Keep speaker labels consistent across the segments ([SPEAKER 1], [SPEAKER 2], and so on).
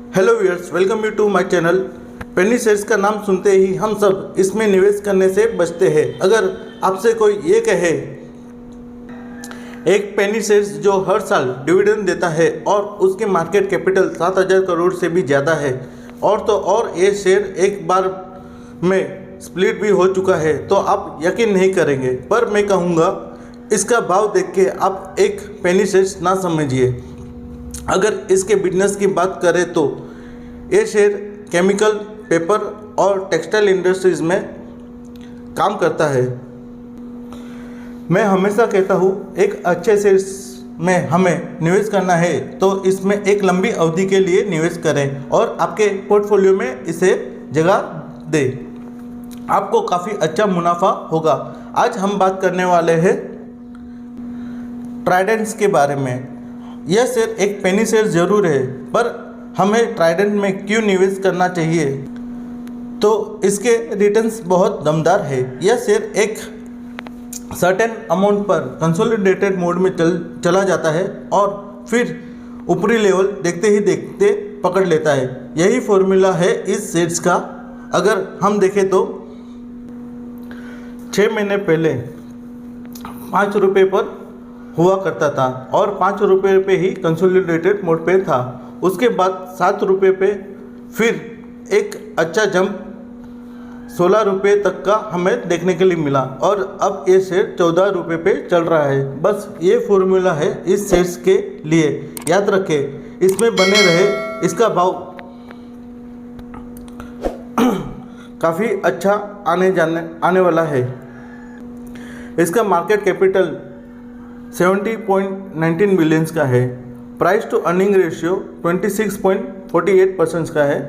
[SPEAKER 1] Hello viewers, welcome you to my channel. Penny shares का नाम सुनते ही हम सब इसमें निवेश करने से बचते हैं। अगर आपसे कोई ये कहे एक पेनी शेयर्स जो हर साल डिविडेंड देता है और उसकी मार्केट कैपिटल 7,000 करोड़ से भी ज़्यादा है और तो और ये शेयर एक बार में स्प्लिट भी हो चुका है तो आप यकीन नहीं करेंगे। पर मैं कहूँगा इसका भाव देख के आप एक पेनी शेयर्स ना समझिए। अगर इसके बिजनेस की बात करें तो ये शेयर केमिकल, पेपर और टेक्सटाइल इंडस्ट्रीज़ में काम करता है। मैं हमेशा कहता हूँ एक अच्छे शेयर्स में हमें निवेश करना है तो इसमें एक लंबी अवधि के लिए निवेश करें और आपके पोर्टफोलियो में इसे जगह दें। आपको काफ़ी अच्छा मुनाफा होगा। आज हम बात करने वाले हैं ट्राइडेंट्स के बारे में। यह शेयर एक पेनी शेयर ज़रूर है, पर हमें ट्राइडेंट में क्यों निवेश करना चाहिए तो इसके रिटर्न्स बहुत दमदार है। यह शेयर एक सर्टेन अमाउंट पर कंसोलिडेटेड मोड में चला जाता है और फिर ऊपरी लेवल देखते ही देखते पकड़ लेता है। यही फॉर्मूला है इस शेयर्स का। अगर हम देखें तो 6 महीने पहले 5 रुपये पर हुआ करता था और 5 रुपये पे ही कंसोलिडेटेड मोड पे था। उसके बाद 7 रुपये पे फिर एक अच्छा जंप 16 रुपये तक का हमें देखने के लिए मिला और अब ये शेयर 14 रुपये पे चल रहा है। बस ये फॉर्मूला है इस शेयर्स के लिए, याद रखें, इसमें बने रहे। इसका भाव काफ़ी अच्छा आने वाला है। इसका मार्केट कैपिटल 70.19 बिलियंस का है। प्राइस टू अर्निंग रेशियो 26.48% का है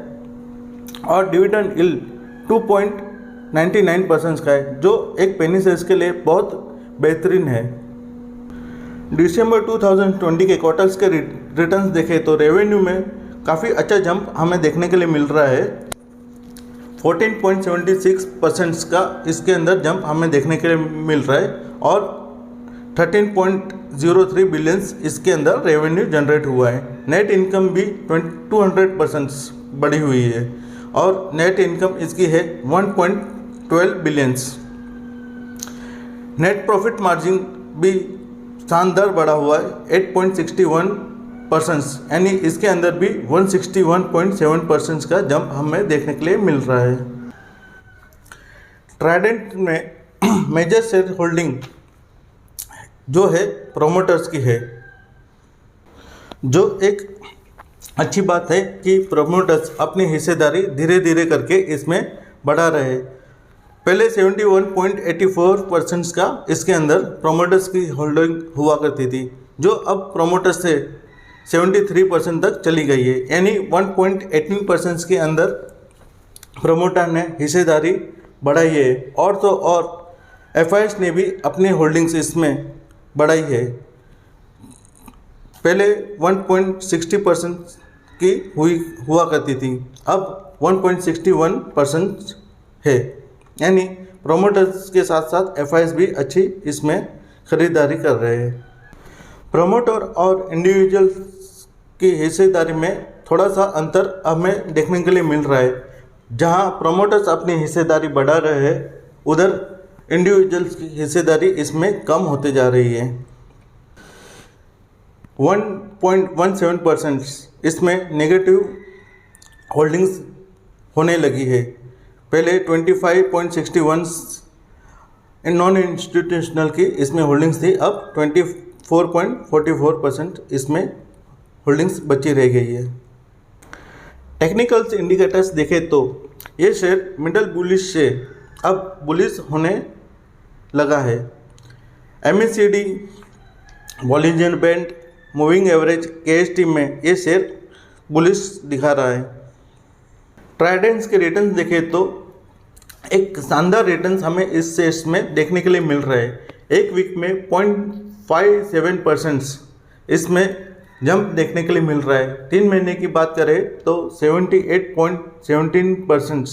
[SPEAKER 1] और डिविडेंड यील्ड 2.99% का है, जो एक पेनी शेयर्स के लिए बहुत बेहतरीन है। दिसंबर 2020 के क्वार्टर्स के रिटर्न्स देखें तो रेवेन्यू में काफ़ी अच्छा जंप हमें देखने के लिए मिल रहा है। 14.76% का इसके अंदर जंप हमें देखने के लिए मिल रहा है और 13.03 बिलियंस इसके अंदर रेवेन्यू जनरेट हुआ है। नेट इनकम भी 200% बढ़ी हुई है और नेट इनकम इसकी है 1.12 बिलियंस। नेट प्रॉफिट मार्जिन भी शानदार बढ़ा हुआ है 8.61%, यानी इसके अंदर भी 161.7% का जंप हमें देखने के लिए मिल रहा है। ट्राइडेंट में मेजर शेयर होल्डिंग जो है प्रोमोटर्स की है, जो एक अच्छी बात है कि प्रोमोटर्स अपनी हिस्सेदारी धीरे धीरे करके इसमें बढ़ा रहे। पहले 71.84% का इसके अंदर प्रोमोटर्स की होल्डिंग हुआ करती थी, जो अब प्रोमोटर्स से 73% तक चली गई है, यानी 1.18% के अंदर प्रोमोटर ने हिस्सेदारी बढ़ाई है। और तो और एफआईएस ने भी अपनी होल्डिंग्स इसमें बढ़ाई है। पहले 1.60% की हुआ करती थी, अब 1.61% है, यानी प्रोमोटर्स के साथ साथ एफआईएस भी अच्छी इसमें खरीदारी कर रहे हैं। प्रोमोटर और इंडिविजुअल्स की हिस्सेदारी में थोड़ा सा अंतर हमें देखने के लिए मिल रहा है। जहां प्रोमोटर्स अपनी हिस्सेदारी बढ़ा रहे हैं, उधर इंडिविजुअल्स की हिस्सेदारी इसमें कम होते जा रही है। 1.17% इसमें नेगेटिव होल्डिंग्स होने लगी है। पहले 25.61 नॉन इंस्टीट्यूशनल की इसमें होल्डिंग्स थी, अब 24.44% इसमें होल्डिंग्स बची रह गई है। टेक्निकल्स इंडिकेटर्स देखें तो ये शेयर मिडल बुलिश से अब बुलिश होने लगा है। MACD, Bollinger band, moving average, KST में ये शेयर बुलिश दिखा रहा है। ट्राइडेंट्स के रिटर्न्स देखें तो एक शानदार रिटर्न्स हमें इस शेयर्स में देखने के लिए मिल रहा है। एक वीक में 0.57% इसमें जंप देखने के लिए मिल रहा है। 3 महीने की बात करें तो 78.17%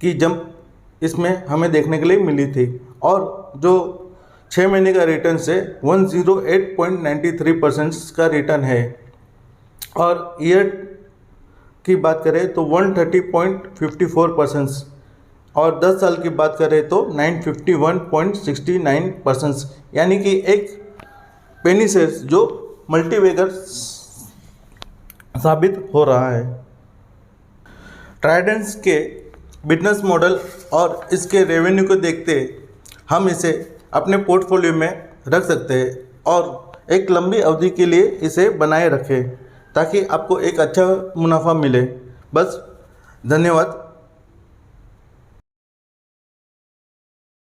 [SPEAKER 1] की जंप इसमें हमें देखने के लिए मिली थी और जो 6 महीने का रिटर्न से 108.93% का रिटर्न है और ईयर की बात करें तो 130.54%, और 10 साल की बात करें तो 951.69%, यानी कि एक पेनी शेयर्स जो मल्टीबैगर साबित हो रहा है। ट्राइडेंट्स के बिजनेस मॉडल और इसके रेवेन्यू को देखते हम इसे अपने पोर्टफोलियो में रख सकते हैं और एक लंबी अवधि के लिए इसे बनाए रखें ताकि आपको एक अच्छा मुनाफा मिले। बस, धन्यवाद।